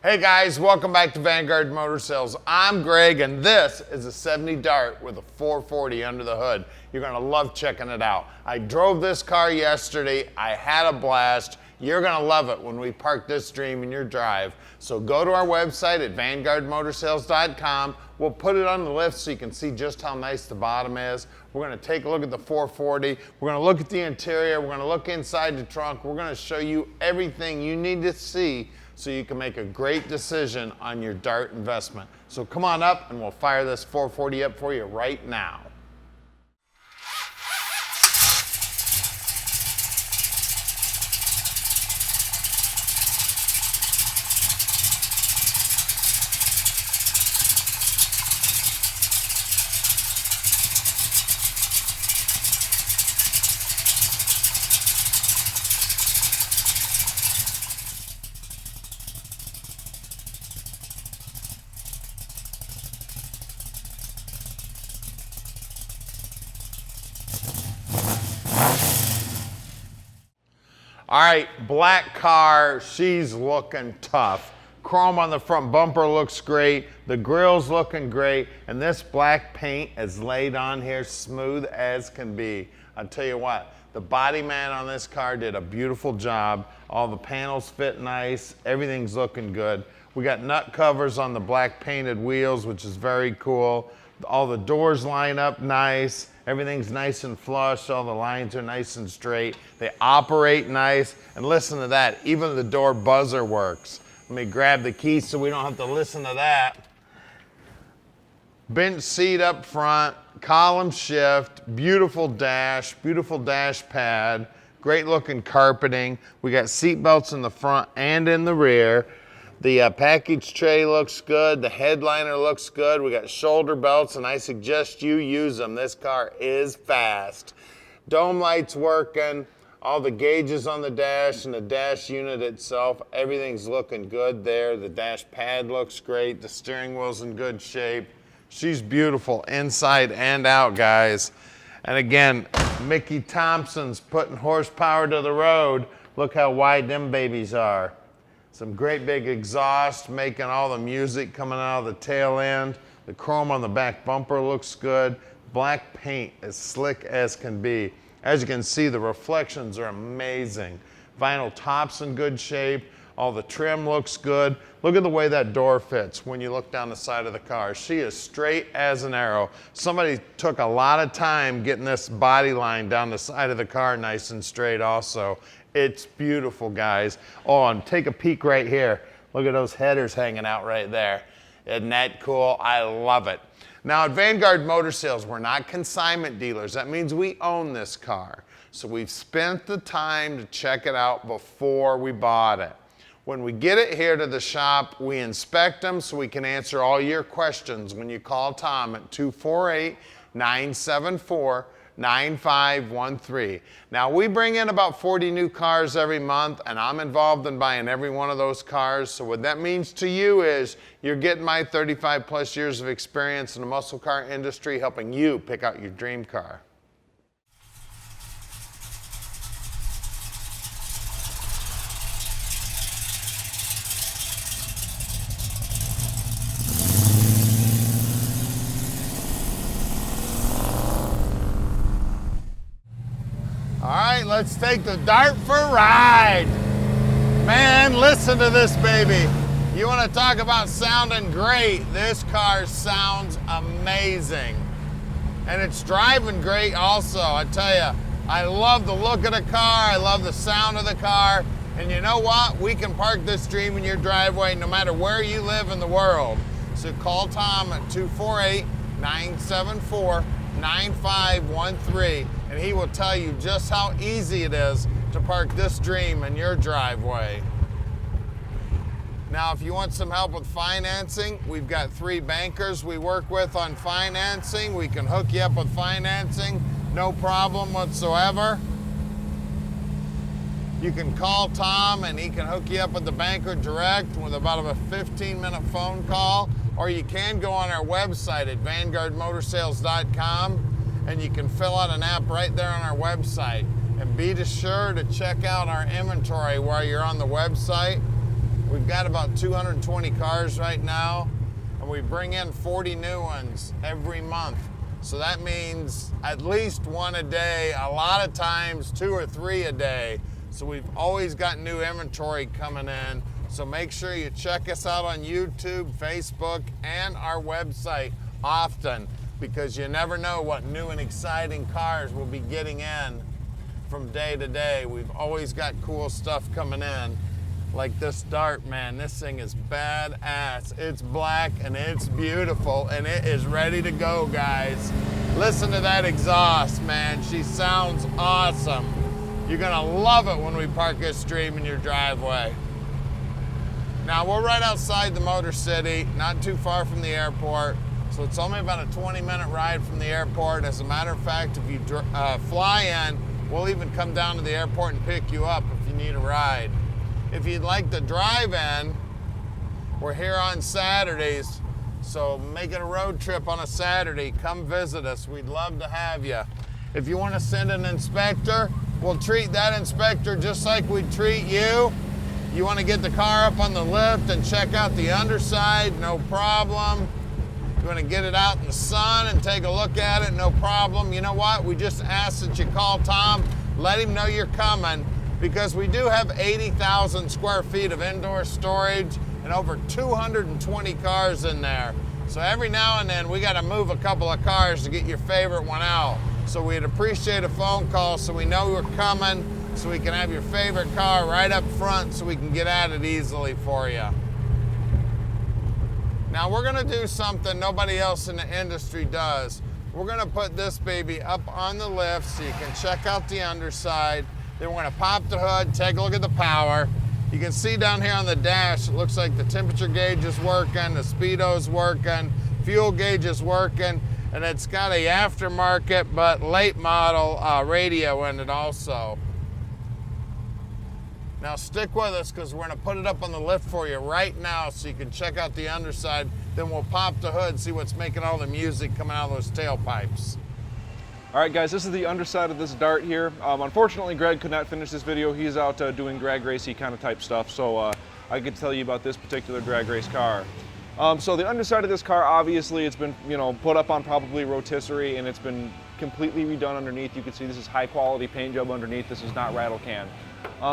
Hey guys, welcome back to Vanguard Motor Sales. I'm Greg and this is a 70 Dart with a 440 under the hood. You're gonna love checking it out. I drove this car yesterday, I had a blast. You're gonna love it when we park this dream in your drive. So go to our website at vanguardmotorsales.com. We'll put it on the lift so you can see just how nice the bottom is. We're gonna take a look at the 440. We're gonna look at the interior. We're gonna look inside the trunk. We're gonna show you everything you need to see so you can make a great decision on your Dart investment. So come on up and we'll fire this 440 up for you right now. All right, black car, she's looking tough. Chrome on the front bumper looks great. The grill's looking great. And this black paint is laid on here smooth as can be. I'll tell you what, the body man on this car did a beautiful job. All the panels fit nice. Everything's looking good. We got nut covers on the black painted wheels, which is very cool. All the doors line up nice. Everything's nice and flush. All the lines are nice and straight. They operate nice. And listen to that, even the door buzzer works. Let me grab the key so we don't have to listen to that. Bench seat up front, column shift, beautiful dash pad, great looking carpeting. We got seat belts in the front and in the rear. The package tray looks good. The headliner looks good. We got shoulder belts, and I suggest you use them. This car is fast. Dome lights working. All the gauges on the dash and the dash unit itself, everything's looking good there. The dash pad looks great. The steering wheel's in good shape. She's beautiful inside and out, guys. And again, Mickey Thompson's putting horsepower to the road. Look how wide them babies are. Some great big exhaust making all the music coming out of the tail end. The chrome on the back bumper looks good. Black paint as slick as can be. As you can see, the reflections are amazing. Vinyl top's in good shape. All the trim looks good. Look at the way that door fits when you look down the side of the car. She is straight as an arrow. Somebody took a lot of time getting this body line down the side of the car nice and straight also. It's beautiful, guys. Oh, and take a peek right here. Look at those headers hanging out right there. Isn't that cool? I love it. Now at Vanguard Motor Sales, we're not consignment dealers. That means we own this car. So we've spent the time to check it out before we bought it. When we get it here to the shop, we inspect them so we can answer all your questions when you call Tom at 248-974-9513. Now we bring in about 40 new cars every month and I'm involved in buying every one of those cars. So what that means to you is you're getting my 35 plus years of experience in the muscle car industry helping you pick out your dream car. All right, let's take the Dart for a ride. Man, listen to this baby. You want to talk about sounding great? This car sounds amazing. And it's driving great also. I tell you, I love the look of the car. I love the sound of the car. And you know what? We can park this dream in your driveway no matter where you live in the world. So call Tom at 248-974-9513. And he will tell you just how easy it is to park this dream in your driveway. Now, if you want some help with financing, we've got 3 bankers we work with on financing. We can hook you up with financing, no problem whatsoever. You can call Tom and he can hook you up with the banker direct with about a 15-minute phone call, or you can go on our website at vanguardmotorsales.com and you can fill out an app right there on our website. And be sure to check out our inventory while you're on the website. We've got about 220 cars right now, and we bring in 40 new ones every month. So that means at least one a day, a lot of times 2 or 3 a day. So we've always got new inventory coming in. So make sure you check us out on YouTube, Facebook, and our website often, because you never know what new and exciting cars we'll be getting in from day to day. We've always got cool stuff coming in. Like this Dart, man, this thing is badass. It's black and it's beautiful and it is ready to go, guys. Listen to that exhaust, man. She sounds awesome. You're gonna love it when we park this stream in your driveway. Now, we're right outside the Motor City, not too far from the airport. So it's only about a 20-minute ride from the airport. As a matter of fact, if you fly in, we'll even come down to the airport and pick you up if you need a ride. If you'd like to drive in, we're here on Saturdays, so make it a road trip on a Saturday. Come visit us. We'd love to have you. If you want to send an inspector, we'll treat that inspector just like we'd treat you. You want to get the car up on the lift and check out the underside, no problem. You want to get it out in the sun and take a look at it, no problem. You know what? We just ask that you call Tom, let him know you're coming, because we do have 80,000 square feet of indoor storage and over 220 cars in there. So every now and then we got to move a couple of cars to get your favorite one out. So we'd appreciate a phone call so we know you're coming, so we can have your favorite car right up front so we can get at it easily for you. Now we're gonna do something nobody else in the industry does. We're gonna put this baby up on the lift so you can check out the underside. Then we're gonna pop the hood, take a look at the power. You can see down here on the dash, it looks like the temperature gauge is working, the speedo's working, fuel gauge is working, and it's got a aftermarket but late model radio in it also. Now stick with us, because we're gonna put it up on the lift for you right now so you can check out the underside. Then we'll pop the hood, see what's making all the music coming out of those tailpipes. All right, guys, this is the underside of this Dart here. Unfortunately, Greg could not finish this video. He's out doing drag racy kind of type stuff, so I could tell you about this particular drag race car. So the underside of this car, obviously, it's been put up on probably rotisserie, and it's been completely redone underneath. You can see this is high quality paint job underneath. This is not rattle can.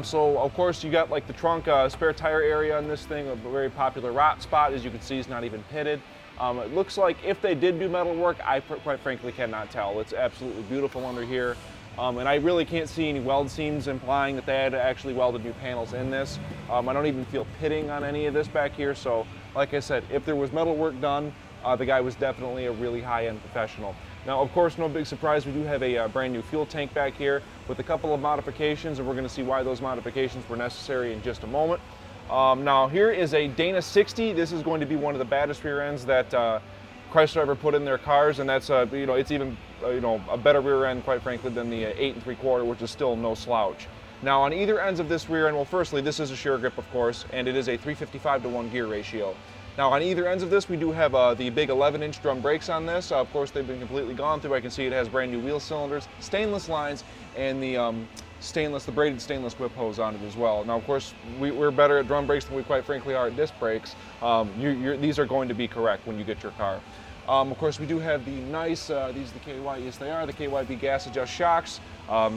So of course you got like the trunk spare tire area on this thing, a very popular rot spot. As you can see, it's not even pitted. It looks like if they did do metal work, I quite frankly cannot tell. It's absolutely beautiful under here. And I really can't see any weld seams implying that they had actually welded new panels in this. I don't even feel pitting on any of this back here. So like I said, if there was metal work done, the guy was definitely a really high-end professional. Now, of course, no big surprise, we do have a brand new fuel tank back here with a couple of modifications, and we're going to see why those modifications were necessary in just a moment. Now, here is a Dana 60. This is going to be one of the baddest rear ends that Chrysler ever put in their cars, and that's it's even a better rear end, quite frankly, than the 8 3/4, which is still no slouch. Now, on either ends of this rear end, well, firstly, this is a shear grip, of course, and it is a 355-to-1 gear ratio. Now, on either ends of this, we do have the big 11-inch drum brakes on this. Of course, they've been completely gone through. I can see it has brand new wheel cylinders, stainless lines, and the braided stainless whip hose on it as well. Now, of course, we're better at drum brakes than we quite frankly are at disc brakes. These are going to be correct when you get your car. Of course, we do have the nice, these are the yes they are, the Kyb Gas Adjust Shocks.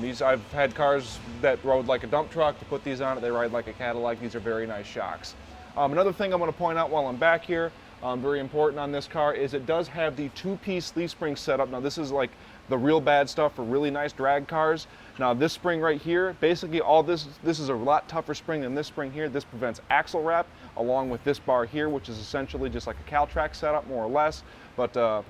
These, I've had cars that rode like a dump truck. To put these on it, they ride like a Cadillac. These are very nice shocks. Another thing I'm going to point out while I'm back here, very important on this car, is it does have the 2-piece leaf spring setup. Now, this is like the real bad stuff for really nice drag cars. Now, this spring right here, basically all this is a lot tougher spring than this spring here. This prevents axle wrap, along with this bar here, which is essentially just like a Caltrac setup, more or less. But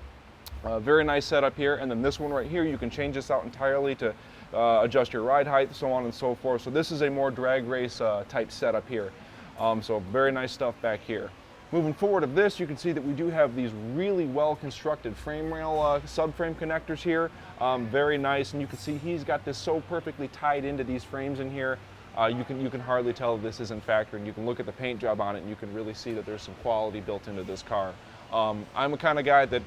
very nice setup here. And then this one right here, you can change this out entirely to adjust your ride height, so on and so forth. So this is a more drag race type setup here. So very nice stuff back here. Moving forward of this, you can see that we do have these really well constructed frame rail subframe connectors here. Very nice, and you can see he's got this so perfectly tied into these frames in here. You can hardly tell this isn't factory, and you can look at the paint job on it and you can really see that there's some quality built into this car. I'm a kind of guy that,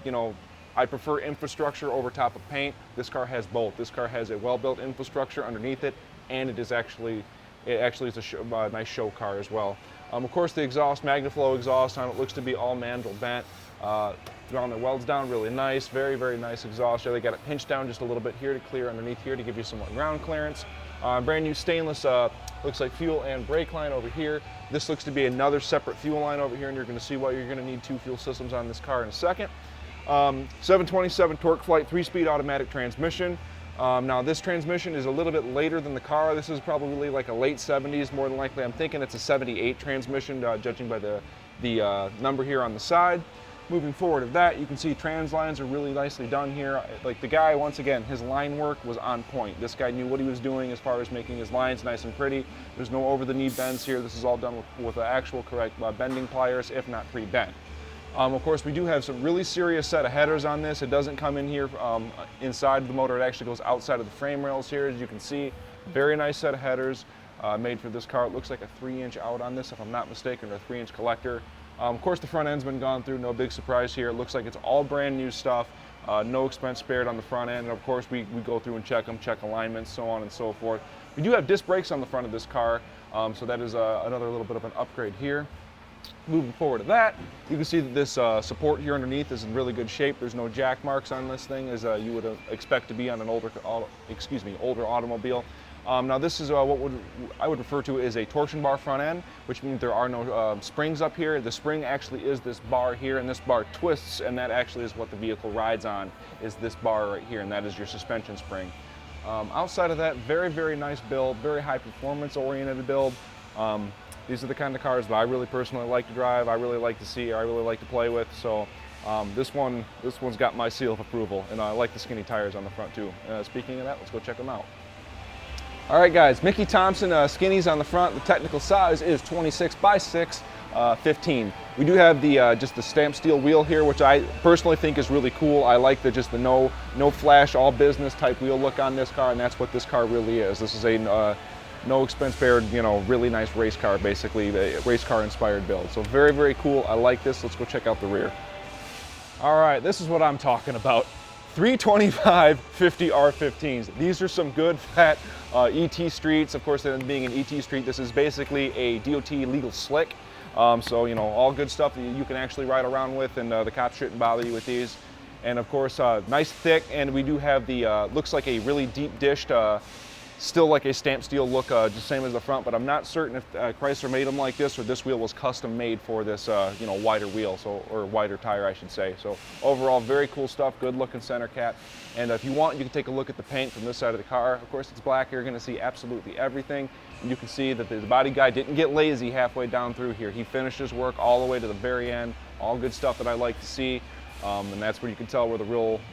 I prefer infrastructure over top of paint. This car has both. This car has a well-built infrastructure underneath it, and it actually is a nice show car as well. Of course, the exhaust, MagnaFlow exhaust on it, looks to be all mandrel bent. Drawn the welds down really nice, very, very nice exhaust. They got it pinched down just a little bit here to clear underneath here to give you some more ground clearance. Brand new stainless, looks like fuel and brake line over here. This looks to be another separate fuel line over here, and you're going to see why you're going to need 2 fuel systems on this car in a second. 727 Torqueflite 3-speed automatic transmission. Now this transmission is a little bit later than the car. This is probably like a late 70s, more than likely. I'm thinking it's a 78 transmission, judging by the number here on the side. Moving forward of that, you can see trans lines are really nicely done here. Like the guy, once again, his line work was on point. This guy knew what he was doing as far as making his lines nice and pretty. There's no over-the-knee bends here. This is all done with the actual correct bending pliers, if not pre-bent. Of course, we do have some really serious set of headers on this. It doesn't come in here inside the motor. It actually goes outside of the frame rails here, as you can see. Very nice set of headers made for this car. It looks like a 3-inch out on this, if I'm not mistaken, or a 3-inch collector. Of course, the front end's been gone through, no big surprise here. It looks like it's all brand new stuff, no expense spared on the front end. And of course, we go through and check them, check alignments, so on and so forth. We do have disc brakes on the front of this car, so that is another little bit of an upgrade here. Moving forward to that, you can see that this support here underneath is in really good shape. There's no jack marks on this thing, as you would expect to be on an older automobile. Now this is what I would refer to as a torsion bar front end, which means there are no springs up here. The spring actually is this bar here, and this bar twists, and that actually is what the vehicle rides on, is this bar right here, and that is your suspension spring. Outside of that, very, very nice build, very high performance oriented build. These are the kind of cars that I really personally like to drive, I really like to see, I really like to play with. So this one's got my seal of approval, and I like the skinny tires on the front too. Speaking of that, let's go check them out. All right, guys, Mickey Thompson skinnies on the front. The technical size is 26 by 6, 15. We do have the just the stamped steel wheel here, which I personally think is really cool. I like the no flash, all business type wheel look on this car, and that's what this car really is. This is a no expense spared, really nice race car, basically a race car inspired build. So very, very cool. I like this. Let's go check out the rear. All right, this is what I'm talking about. 325 50 R15s. These are some good fat ET streets. Of course, being an ET street, this is basically a DOT legal slick. So all good stuff that you can actually ride around with, and the cops shouldn't bother you with these. And of course, nice thick, and we do have the looks like a really deep dished, still like a stamped steel look, just same as the front, but I'm not certain if Chrysler made them like this or this wheel was custom made for this, wider wheel, or wider tire, I should say. So overall, very cool stuff, good looking center cap. And if you want, you can take a look at the paint from this side of the car. Of course, it's black. You're going to see absolutely everything. And you can see that the body guy didn't get lazy halfway down through here. He finished his work all the way to the very end. All good stuff that I like to see. And that's where you can tell where the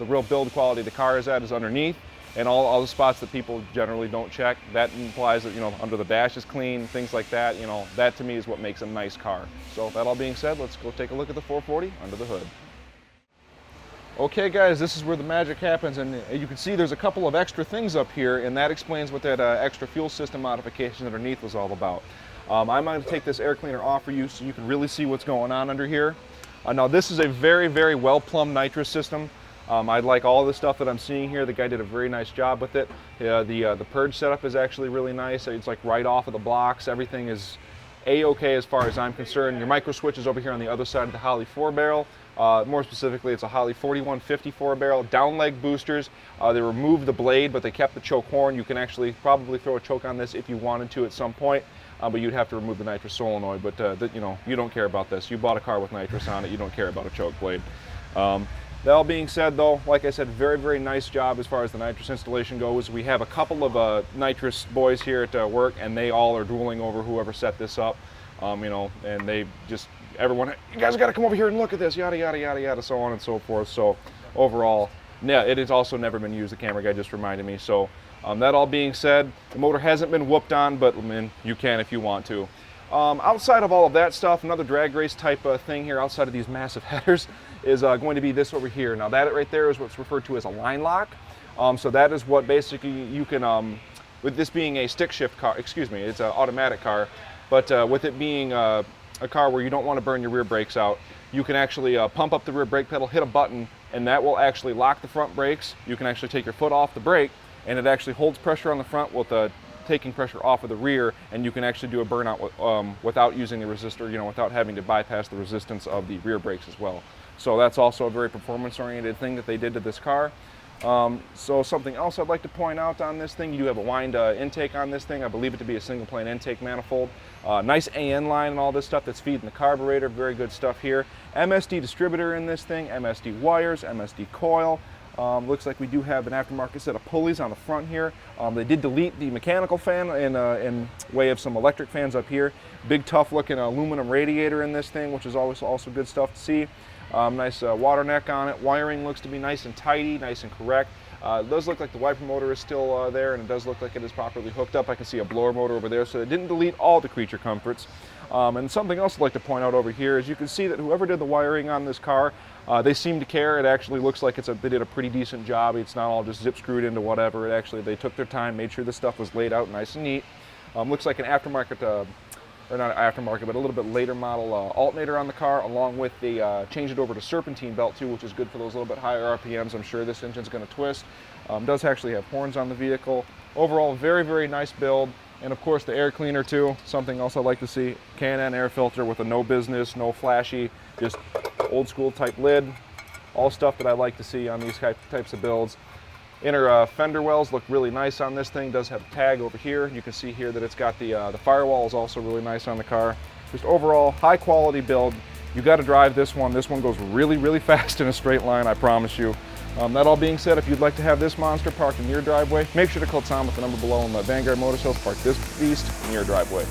real build quality of the car is at, is underneath. And all the spots that people generally don't check. That implies that, under the dash is clean, things like that. That to me is what makes a nice car. So that all being said, let's go take a look at the 440 under the hood. Okay, guys, this is where the magic happens, and you can see there's a couple of extra things up here, and that explains what that extra fuel system modification underneath was all about. I'm going to take this air cleaner off for you so you can really see what's going on under here. Now this is a very, very well-plumbed nitrous system. I like all the stuff that I'm seeing here. The guy did a very nice job with it. The purge setup is actually really nice. It's like right off of the blocks. Everything is A-okay as far as I'm concerned. Your micro switch is over here on the other side of the Holley 4-barrel. More specifically, it's a Holley 4150 4-barrel. Down leg boosters. They removed the blade, but they kept the choke horn. You can actually probably throw a choke on this if you wanted to at some point, but you'd have to remove the nitrous solenoid. But you don't care about this. You bought a car with nitrous on it. You don't care about a choke blade. That all being said, though, like I said, very, very nice job as far as the nitrous installation goes. We have a couple of nitrous boys here at work, and they all are drooling over whoever set this up. And they just, everyone, you guys got to come over here and look at this, yada, yada, yada, yada, so on and so forth. So overall, yeah, it has also never been used. The camera guy just reminded me. So that all being said, the motor hasn't been whooped on, but you can if you want to. Outside of all of that stuff, another drag race type thing here outside of these massive headers is going to be this over here. Now that right there is what's referred to as a line lock. So that is what basically you can, with this being a stick shift car, it's an automatic car, but with it being a car where you don't want to burn your rear brakes out, you can actually pump up the rear brake pedal, hit a button, and that will actually lock the front brakes. You can actually take your foot off the brake, and it actually holds pressure on the front with taking pressure off of the rear, and you can actually do a burnout without using the resistor, without having to bypass the resistance of the rear brakes as well. So that's also a very performance-oriented thing that they did to this car. So something else I'd like to point out on this thing, you do have a wind intake on this thing. I believe it to be a single plane intake manifold. Nice AN line and all this stuff that's feeding the carburetor. Very good stuff here. MSD distributor in this thing, MSD wires, MSD coil. Looks like we do have an aftermarket set of pulleys on the front here. They did delete the mechanical fan in way of some electric fans up here. Big tough looking aluminum radiator in this thing, which is always also good stuff to see. Nice water neck on it. Wiring looks to be nice and tidy, nice and correct. It does look like the wiper motor is still there, and it does look like it is properly hooked up. I can see a blower motor over there, so it didn't delete all the creature comforts. And something else I'd like to point out over here is you can see that whoever did the wiring on this car, they seem to care. It actually looks like they did a pretty decent job. It's not all just zip screwed into whatever. They took their time, made sure the stuff was laid out nice and neat. Looks like an aftermarket, or not aftermarket, but a little bit later model alternator on the car, along with the change it over to serpentine belt too, which is good for those little bit higher RPMs. I'm sure this engine's going to twist. Does actually have horns on the vehicle. Overall, very, very nice build. And of course the air cleaner too, something else I like to see. K&N air filter with a no business, no flashy, just old school type lid. All stuff that I like to see on these types of builds. Inner fender wells look really nice on this thing. Does have a tag over here. You can see here that it's got the firewall is also really nice on the car. Just overall high quality build. You got to drive this one. This one goes really, really fast in a straight line, I promise you. That all being said, if you'd like to have this monster parked in your driveway, make sure to call Tom with the number below and let Vanguard Motor Sales park this beast in your driveway.